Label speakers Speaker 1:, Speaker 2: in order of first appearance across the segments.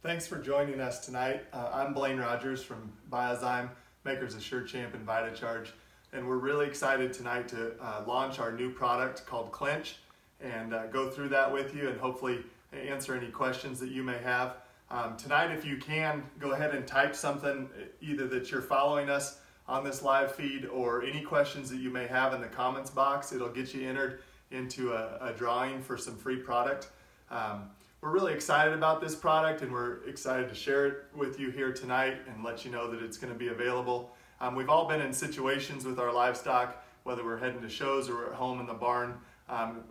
Speaker 1: Thanks for joining us tonight. I'm Blaine Rogers from Biozyme, makers of Sure Champ and Vita Charge, and we're really excited tonight to launch our new product called Clench and go through that with you and hopefully answer any questions that you may have. Tonight, if you can, go ahead and type something, either that you're following us on this live feed or any questions that you may have in the comments box. It'll get you entered into a drawing for some free product. We're really excited about this product and we're excited to share it with you here tonight and let you know that it's going to be available. We've all been in situations with our livestock, whether we're heading to shows or we're at home in the barn,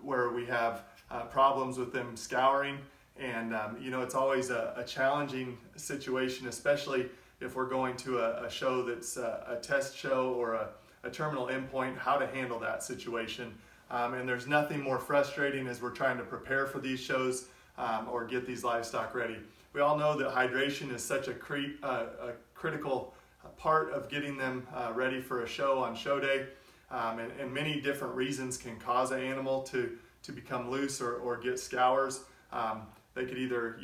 Speaker 1: where we have problems with them scouring. And it's always a challenging situation, especially if we're going to a show that's a test show or a terminal endpoint, how to handle that situation. And there's nothing more frustrating as we're trying to prepare for these shows or get these livestock ready. We all know that hydration is such a critical part of getting them ready for a show on show day. And many different reasons can cause an animal to become loose or get scours. They could either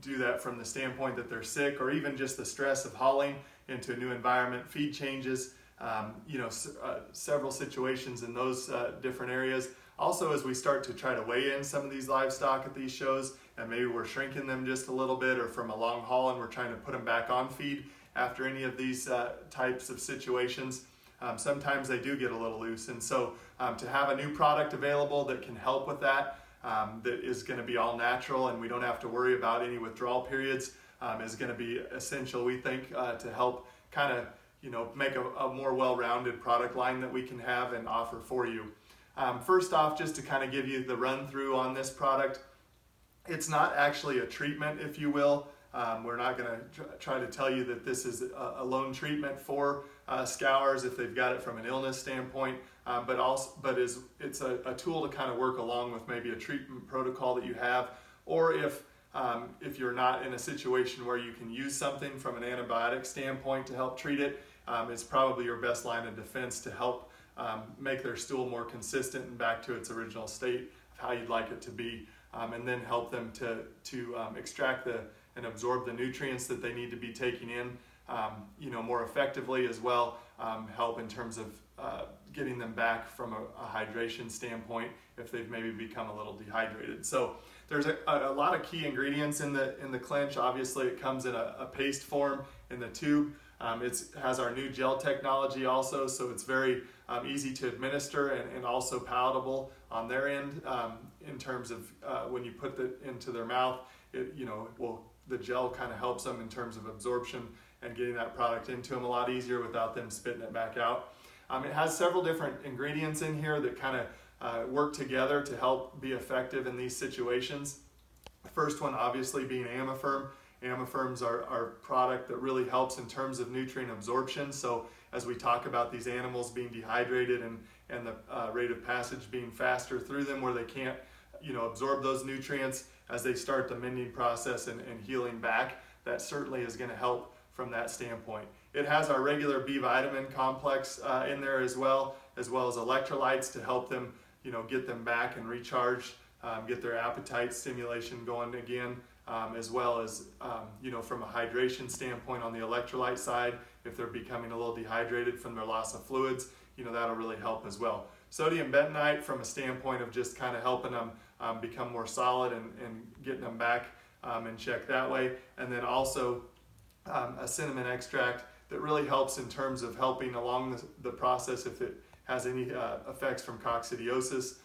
Speaker 1: do that from the standpoint that they're sick, or even just the stress of hauling into a new environment, feed changes, several situations in those different areas. Also, as we start to try to weigh in some of these livestock at these shows, and maybe we're shrinking them just a little bit, or from a long haul and we're trying to put them back on feed after any of these types of situations, sometimes they do get a little loose. And so to have a new product available that can help with that, that is going to be all natural and we don't have to worry about any withdrawal periods, is going to be essential, we think, to help kind of make a more well-rounded product line that we can have and offer for you. First off, just to kind of give you the run through on this product, it's not actually a treatment, if you will. We're not going to try to tell you that this is a lone treatment for scours if they've got it from an illness standpoint, but it's a tool to kind of work along with maybe a treatment protocol that you have, or if you're not in a situation where you can use something from an antibiotic standpoint to help treat it, it's probably your best line of defense to help make their stool more consistent and back to its original state of how you'd like it to be, and then help them to extract and absorb the nutrients that they need to be taking in, more effectively as well. Help in terms of getting them back from a hydration standpoint if they've maybe become a little dehydrated. So there's a lot of key ingredients in the Clench. Obviously, it comes in a paste form in the tube. It has our new gel technology also, so it's very easy to administer and also palatable on their end, in terms of when you put it into their mouth. The gel kind of helps them in terms of absorption and getting that product into them a lot easier without them spitting it back out. It has several different ingredients in here that kind of work together to help be effective in these situations. The first one obviously being Amifirm. Amifirm's our product that really helps in terms of nutrient absorption. So as we talk about these animals being dehydrated and the rate of passage being faster through them where they can't absorb those nutrients as they start the mending process and healing back, that certainly is going to help from that standpoint. It has our regular B vitamin complex in there as well as electrolytes to help them get them back and recharge, get their appetite stimulation going again, as well as from a hydration standpoint on the electrolyte side. If they're becoming a little dehydrated from their loss of fluids, that'll really help as well. Sodium bentonite from a standpoint of just kind of helping them become more solid and getting them back in check that way. And then also a cinnamon extract that really helps in terms of helping along the process if it has any effects from coccidiosis,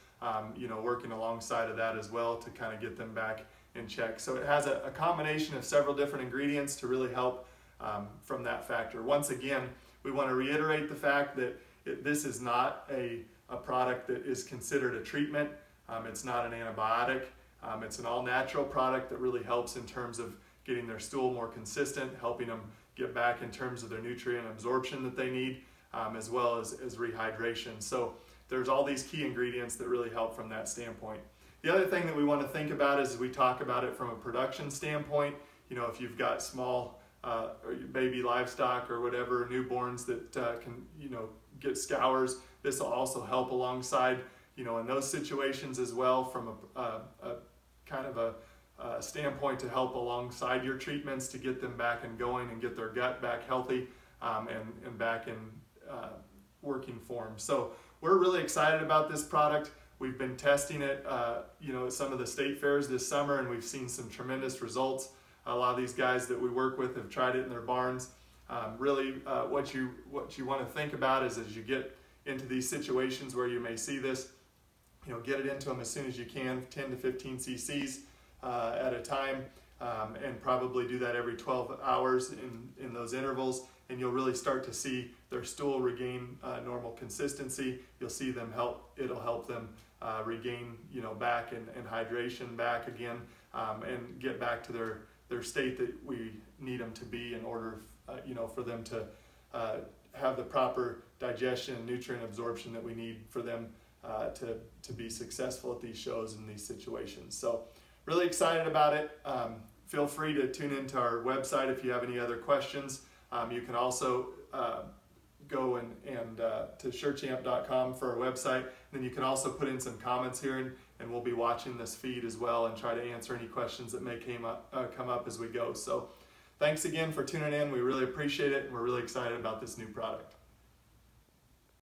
Speaker 1: working alongside of that as well to kind of get them back in check. So it has a combination of several different ingredients to really help from that factor. Once again, we want to reiterate the fact that this is not a product that is considered a treatment. It's not an antibiotic. It's an all-natural product that really helps in terms of getting their stool more consistent, helping them get back in terms of their nutrient absorption that they need, as well as rehydration. So there's all these key ingredients that really help from that standpoint. The other thing that we want to think about is we talk about it from a production standpoint. If you've got small baby livestock or whatever, newborns that can get scours, this will also help alongside in those situations as well from a kind of a standpoint to help alongside your treatments to get them back and going and get their gut back healthy and back in working form. So we're really excited about this product. We've been testing it at some of the state fairs this summer, and we've seen some tremendous results. A lot of these guys that we work with have tried it in their barns. What you want to think about is as you get into these situations where you may see this, get it into them as soon as you can, 10 to 15 cc's at a time, and probably do that every 12 hours in those intervals, and you'll really start to see their stool regain normal consistency. You'll see it'll help them regain back and hydration back again, and get back to their state that we need them to be in order for them to have the proper digestion and nutrient absorption that we need for them to be successful at these shows and these situations. So really excited about it. Feel free to tune into our website if you have any other questions. You can also go to surechamp.com for our website. And then you can also put in some comments here, and we'll be watching this feed as well and try to answer any questions that may come up as we go. So thanks again for tuning in. We really appreciate it, and we're really excited about this new product.